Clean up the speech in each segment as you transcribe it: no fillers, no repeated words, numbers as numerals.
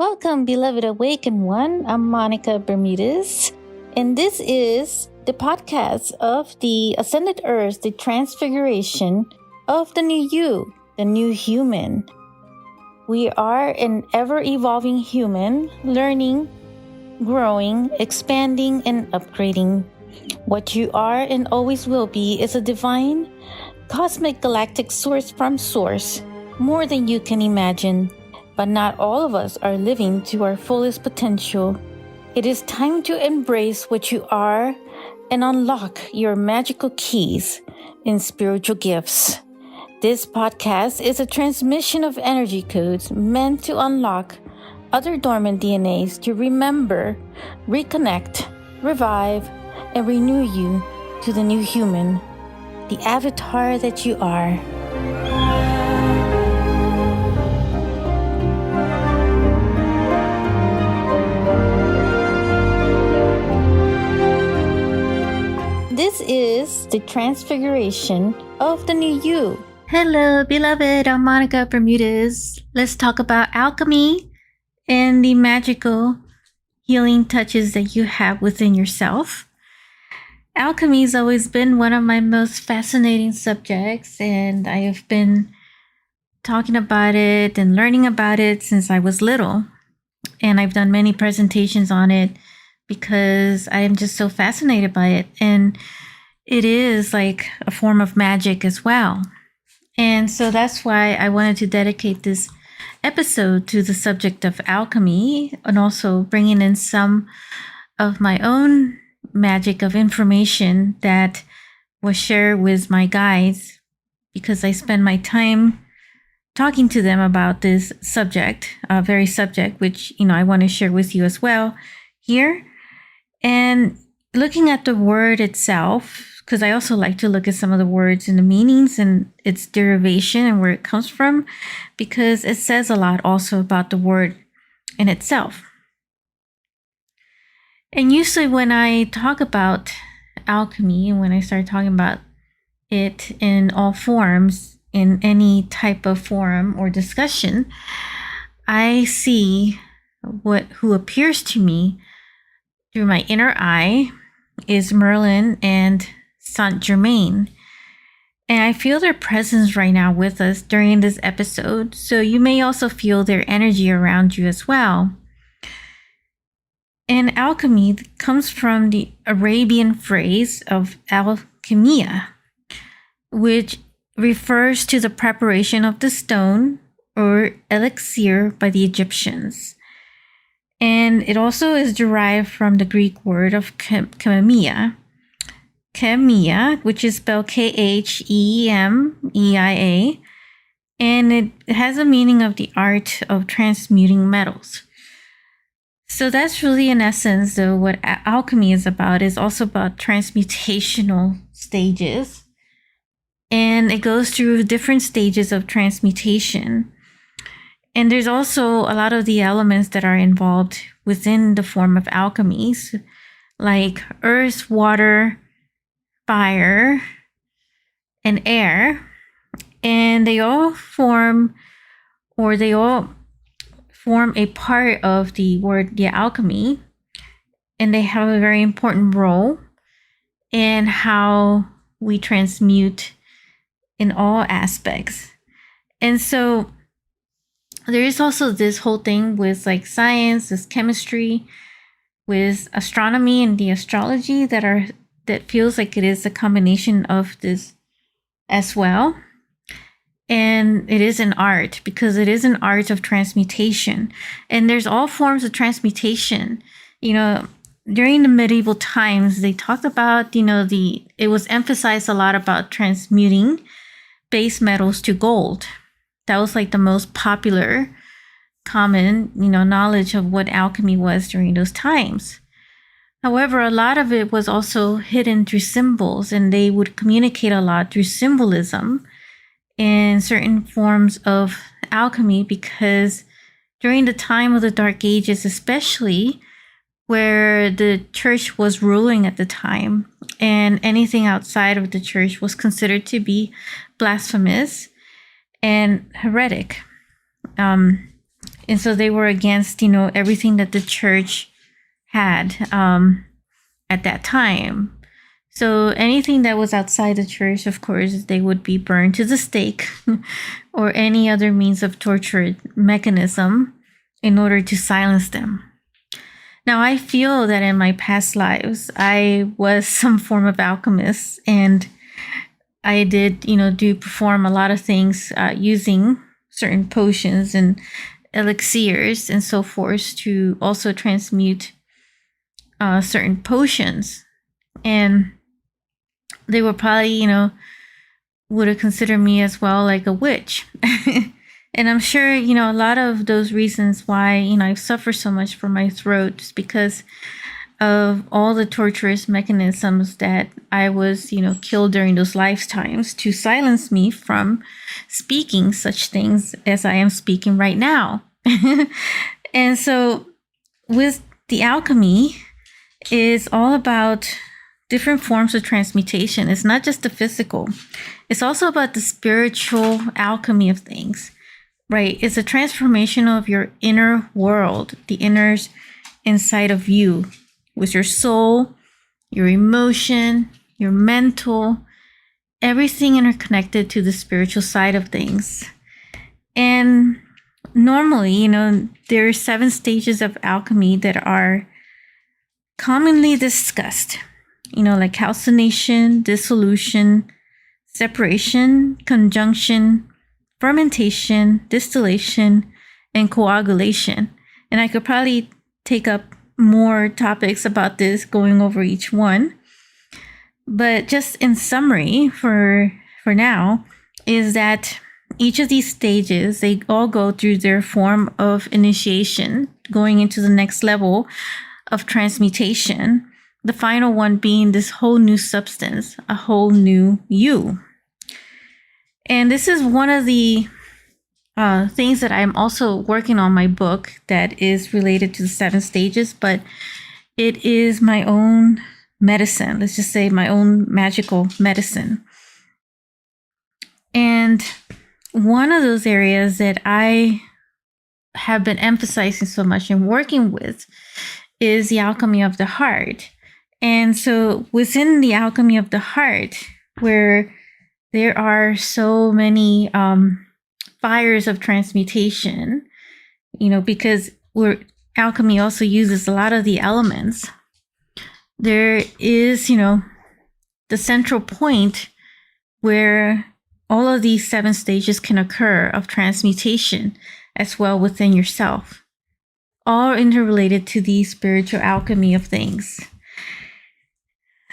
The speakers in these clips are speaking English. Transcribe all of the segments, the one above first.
Welcome, beloved awakened one. I'm Monica Bermudez, and this is the podcast of the Ascended Earth, the transfiguration of the new you, the new human. We are an ever-evolving human, learning, growing, expanding, and upgrading. What you are and always will be is a divine, cosmic galactic source from source, more than you can imagine. But not all of us are living to our fullest potential. It is time to embrace what you are and unlock your magical keys and spiritual gifts. This podcast is a transmission of energy codes meant to unlock other dormant DNAs to remember, reconnect, revive, and renew you to the new human, the avatar that you are. This is the transfiguration of the new you. Hello, beloved. I'm Monica Bermudez. Let's talk about alchemy and the magical healing touches that you have within yourself. Alchemy has always been one of my most fascinating subjects, and I have been talking about it and learning about it since I was little. And I've done many presentations on it because I am just so fascinated by it. And it is like a form of magic as well. And so that's why I wanted to dedicate this episode to the subject of alchemy, and also bringing in some of my own magic of information that was shared with my guides, because I spend my time talking to them about this subject, very subject, which, I want to share with you as well here. And looking at the word itself, because I also like to look at some of the words and the meanings and its derivation and where it comes from, because it says a lot also about the word in itself. And usually when I talk about alchemy, and when I start talking about it in all forms, in any type of forum or discussion, I see who appears to me through my inner eye is Merlin and Germaine. And I feel their presence right now with us during this episode. So you may also feel their energy around you as well. And alchemy comes from the Arabian phrase of alchemia, which refers to the preparation of the stone or elixir by the Egyptians. And it also is derived from the Greek word of chemia, which is spelled Khemeia, and it has a meaning of the art of transmuting metals. So that's really, in essence, though, what alchemy is about. Is also about transmutational stages, and it goes through different stages of transmutation. And there's also a lot of the elements that are involved within the form of alchemy, like earth, water, fire, and air. And they all form a part of the word, the alchemy. And they have a very important role in how we transmute in all aspects. And so there is also this whole thing with like science, this chemistry, with astronomy and the astrology that feels like it is a combination of this as well. And it is an art, because it is an art of transmutation. And there's all forms of transmutation. During the medieval times, they talked about, it was emphasized a lot about transmuting base metals to gold. That was like the most popular, common, knowledge of what alchemy was during those times. However, a lot of it was also hidden through symbols, and they would communicate a lot through symbolism in certain forms of alchemy, because during the time of the Dark Ages, especially, where the church was ruling at the time, and anything outside of the church was considered to be blasphemous and heretic. And so they were against, everything that the church had at that time. So anything that was outside the church, of course, they would be burned to the stake or any other means of torture mechanism in order to silence them. Now, I feel that in my past lives, I was some form of alchemist, and I did, perform a lot of things using certain potions and elixirs and so forth to also transmute certain potions. And they were probably, would have considered me as well like a witch. And I'm sure, a lot of those reasons why, I suffer so much from my throat is because of all the torturous mechanisms that I was, killed during those lifetimes to silence me from speaking such things as I am speaking right now. And so with the alchemy, is all about different forms of transmutation. It's not just the physical. It's also about the spiritual alchemy of things, right? It's a transformation of your inner world, the inners inside of you, with your soul, your emotion, your mental, everything interconnected to the spiritual side of things. And normally, there are 7 stages of alchemy that are commonly discussed, like calcination, dissolution, separation, conjunction, fermentation, distillation, and coagulation. And I could probably take up more topics about this going over each one. But just in summary for now is that each of these stages, they all go through their form of initiation, going into the next level of transmutation, the final one being this whole new substance, a whole new you. And this is one of the things that I'm also working on my book that is related to the 7 stages, but it is my own medicine. Let's just say my own magical medicine. And one of those areas that I have been emphasizing so much and working with is the alchemy of the heart. And so within the alchemy of the heart, where there are so many fires of transmutation, because alchemy also uses a lot of the elements. There is, the central point where all of these 7 stages can occur of transmutation as well within yourself, all interrelated to the spiritual alchemy of things.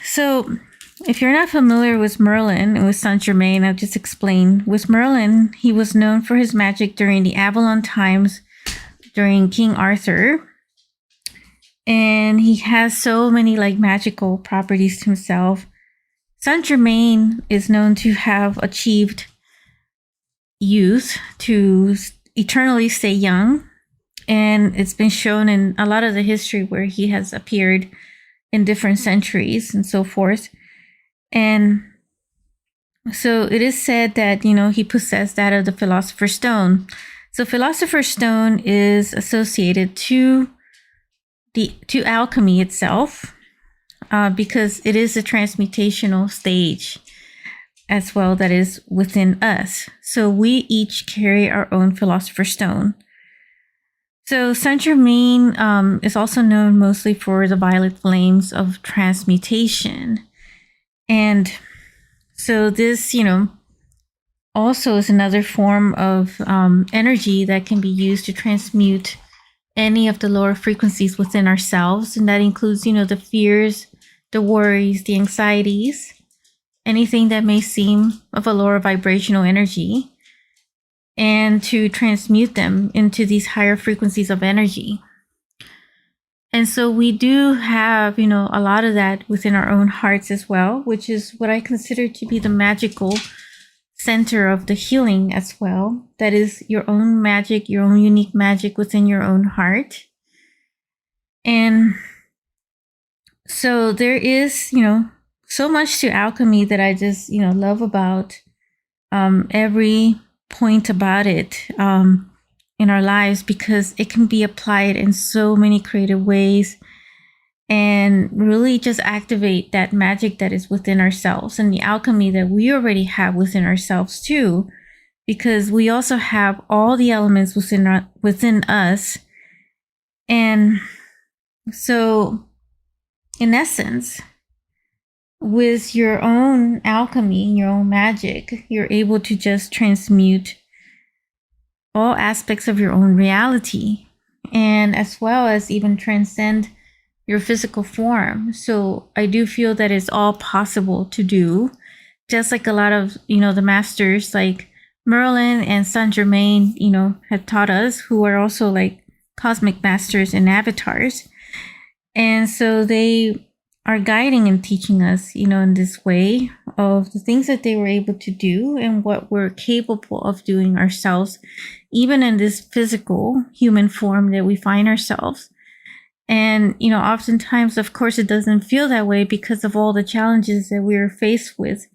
So if you're not familiar with Merlin and with Saint Germaine, I'll just explain. With Merlin, he was known for his magic during the Avalon times, during King Arthur. And he has so many magical properties to himself. Saint Germaine is known to have achieved youth, to eternally stay young. And it's been shown in a lot of the history where he has appeared in different centuries and so forth. And so it is said that, he possessed that of the Philosopher's Stone. So Philosopher's Stone is associated to alchemy itself, because it is a transmutational stage as well that is within us. So we each carry our own Philosopher's Stone. So Saint Germaine is also known mostly for the violet flames of transmutation. And so this, also is another form of energy that can be used to transmute any of the lower frequencies within ourselves. And that includes, the fears, the worries, the anxieties, anything that may seem of a lower vibrational energy, and to transmute them into these higher frequencies of energy. And so we do have, a lot of that within our own hearts as well, which is what I consider to be the magical center of the healing as well. That is your own magic, your own unique magic within your own heart. And so there is, so much to alchemy that I just, love about every point about it. in our lives, because it can be applied in so many creative ways and really just activate that magic that is within ourselves and the alchemy that we already have within ourselves too, because we also have all the elements within us. And so in essence, with your own alchemy, your own magic, you're able to just transmute all aspects of your own reality, and as well as even transcend your physical form. So I do feel that it's all possible to do, just like a lot of, the masters like Merlin and Germaine, had taught us, who are also like cosmic masters and avatars. And so they are guiding and teaching us, in this way of the things that they were able to do and what we're capable of doing ourselves, even in this physical human form that we find ourselves. And, oftentimes, of course, it doesn't feel that way because of all the challenges that we're faced with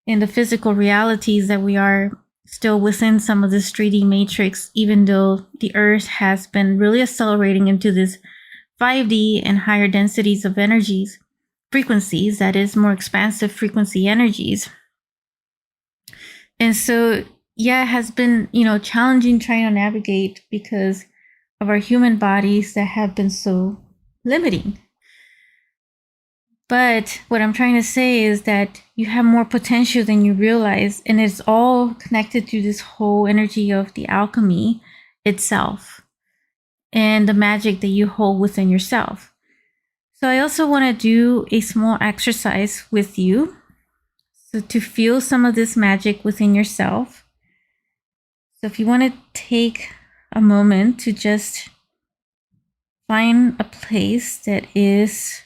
in the physical realities, that we are still within some of this 3D matrix, even though the earth has been really accelerating into this 5D and higher densities of energies, frequencies, that is, more expansive frequency energies. And so, yeah, it has been, challenging trying to navigate because of our human bodies that have been so limiting. But what I'm trying to say is that you have more potential than you realize, and it's all connected to this whole energy of the alchemy itself and the magic that you hold within yourself. So I also want to do a small exercise with you, so to feel some of this magic within yourself. So if you want to take a moment to just find a place that is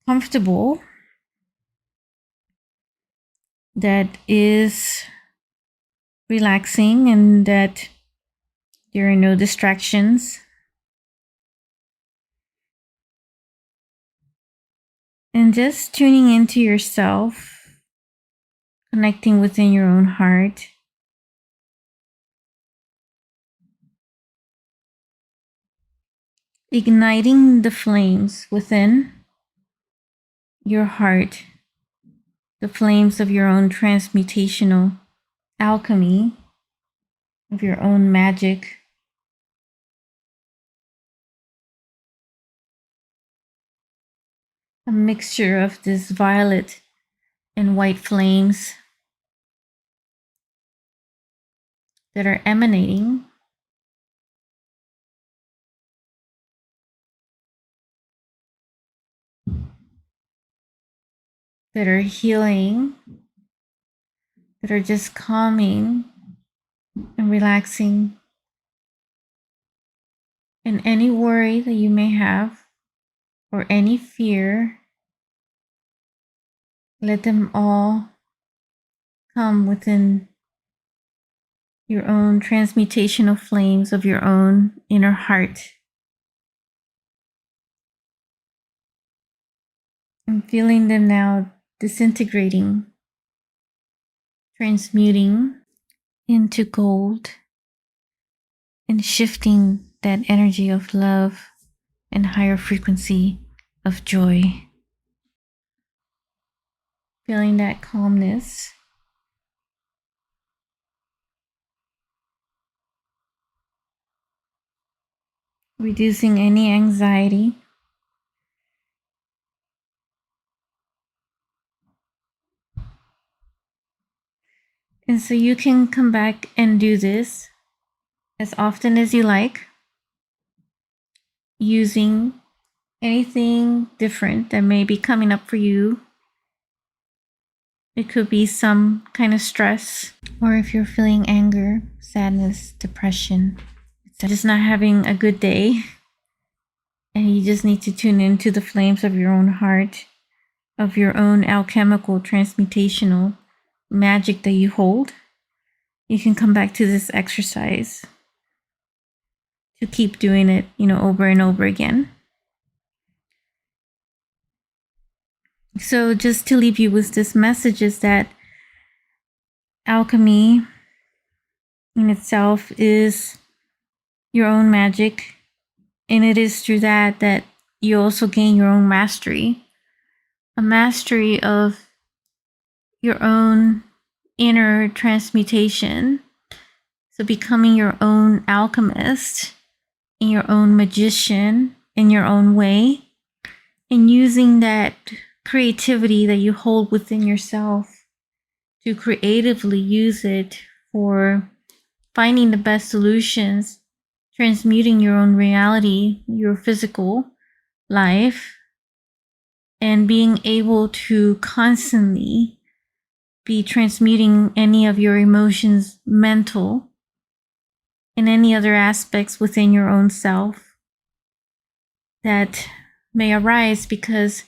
comfortable, that is relaxing, and that there are no distractions. And just tuning into yourself, connecting within your own heart. Igniting the flames within your heart, the flames of your own transmutational alchemy, of your own magic. A mixture of this violet and white flames that are emanating, that are healing, that are just calming and relaxing. And any worry that you may have, or any fear, let them all come within your own transmutational flames of your own inner heart. I'm feeling them now disintegrating, transmuting into gold, and shifting that energy of love and higher frequency of joy. Feeling that calmness. Reducing any anxiety. And so you can come back and do this as often as you like, using anything different that may be coming up for you. It could be some kind of stress, or if you're feeling anger, sadness, depression, just not having a good day, and you just need to tune into the flames of your own heart, of your own alchemical transmutational magic that you hold. You can come back to this exercise to keep doing it, over and over again. So just to leave you with this message is that alchemy in itself is your own magic. And it is through that you also gain your own mastery, a mastery of your own inner transmutation. So becoming your own alchemist and your own magician in your own way, and using that creativity that you hold within yourself to creatively use it for finding the best solutions, transmuting your own reality, your physical life, and being able to constantly be transmuting any of your emotions, mental, and any other aspects within your own self that may arise, because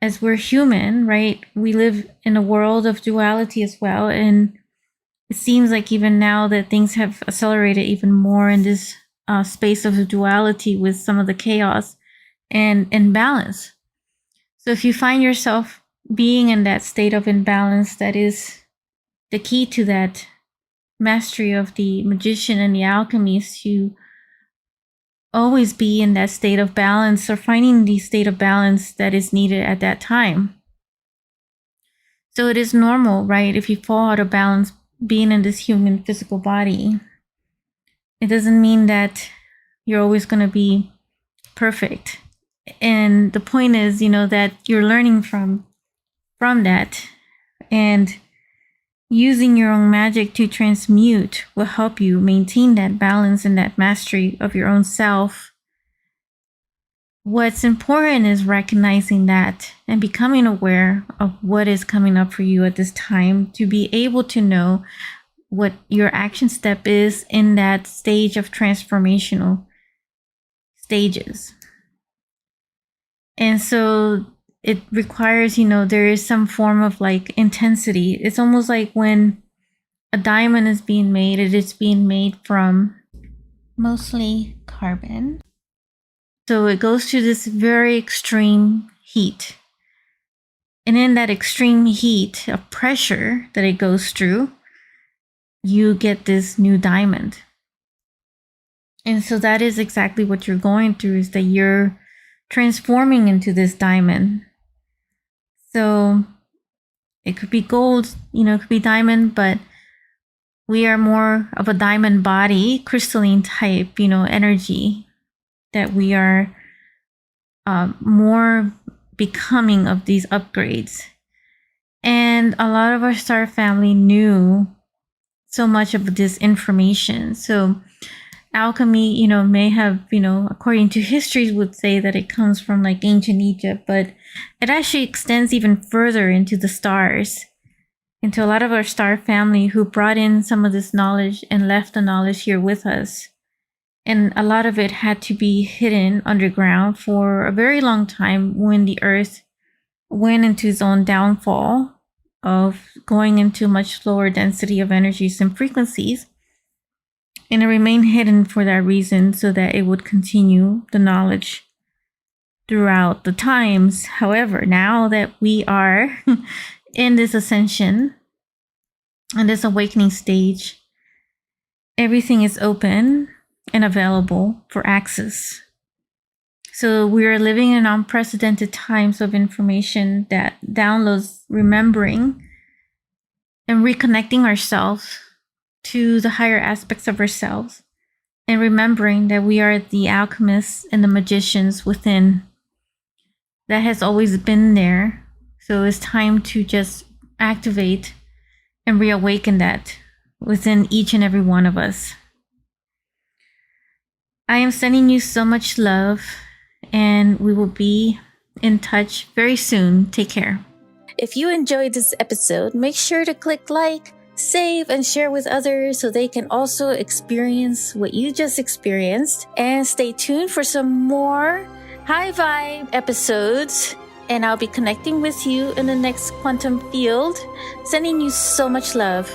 as we're human, right, we live in a world of duality as well. And it seems like even now that things have accelerated even more in this space of duality with some of the chaos and imbalance. So if you find yourself being in that state of imbalance, that is the key to that mastery of the magician and the alchemist, to always be in that state of balance, or finding the state of balance that is needed at that time. So it is normal, right? If you fall out of balance being in this human physical body, it doesn't mean that you're always going to be perfect. And the point is, that you're learning from that, and using your own magic to transmute will help you maintain that balance and that mastery of your own self. What's important is recognizing that and becoming aware of what is coming up for you at this time, to be able to know what your action step is in that stage of transformational stages. And so it requires, there is some form of like intensity. It's almost like when a diamond is being made, it is being made from mostly carbon. So it goes to this very extreme heat. And in that extreme heat of pressure that it goes through, you get this new diamond. And so that is exactly what you're going through, is that you're transforming into this diamond. So it could be gold, it could be diamond, but we are more of a diamond body, crystalline type, energy, that we are more becoming of these upgrades. And a lot of our star family knew so much of this information. So alchemy, may have, according to history, would say that it comes from like ancient Egypt, but it actually extends even further into the stars, into a lot of our star family who brought in some of this knowledge and left the knowledge here with us. And a lot of it had to be hidden underground for a very long time when the earth went into its own downfall of going into much lower density of energies and frequencies. And it remained hidden for that reason, so that it would continue the knowledge throughout the times. However, now that we are in this ascension and this awakening stage, everything is open and available for access. So we are living in unprecedented times of information that downloads remembering and reconnecting ourselves to the higher aspects of ourselves, and remembering that we are the alchemists and the magicians within. That has always been there. So it's time to just activate and reawaken that within each and every one of us. I am sending you so much love, and we will be in touch very soon. Take care. If you enjoyed this episode, make sure to click like, save, and share with others so they can also experience what you just experienced. And stay tuned for some more high vibe episodes. And I'll be connecting with you in the next quantum field. Sending you so much love.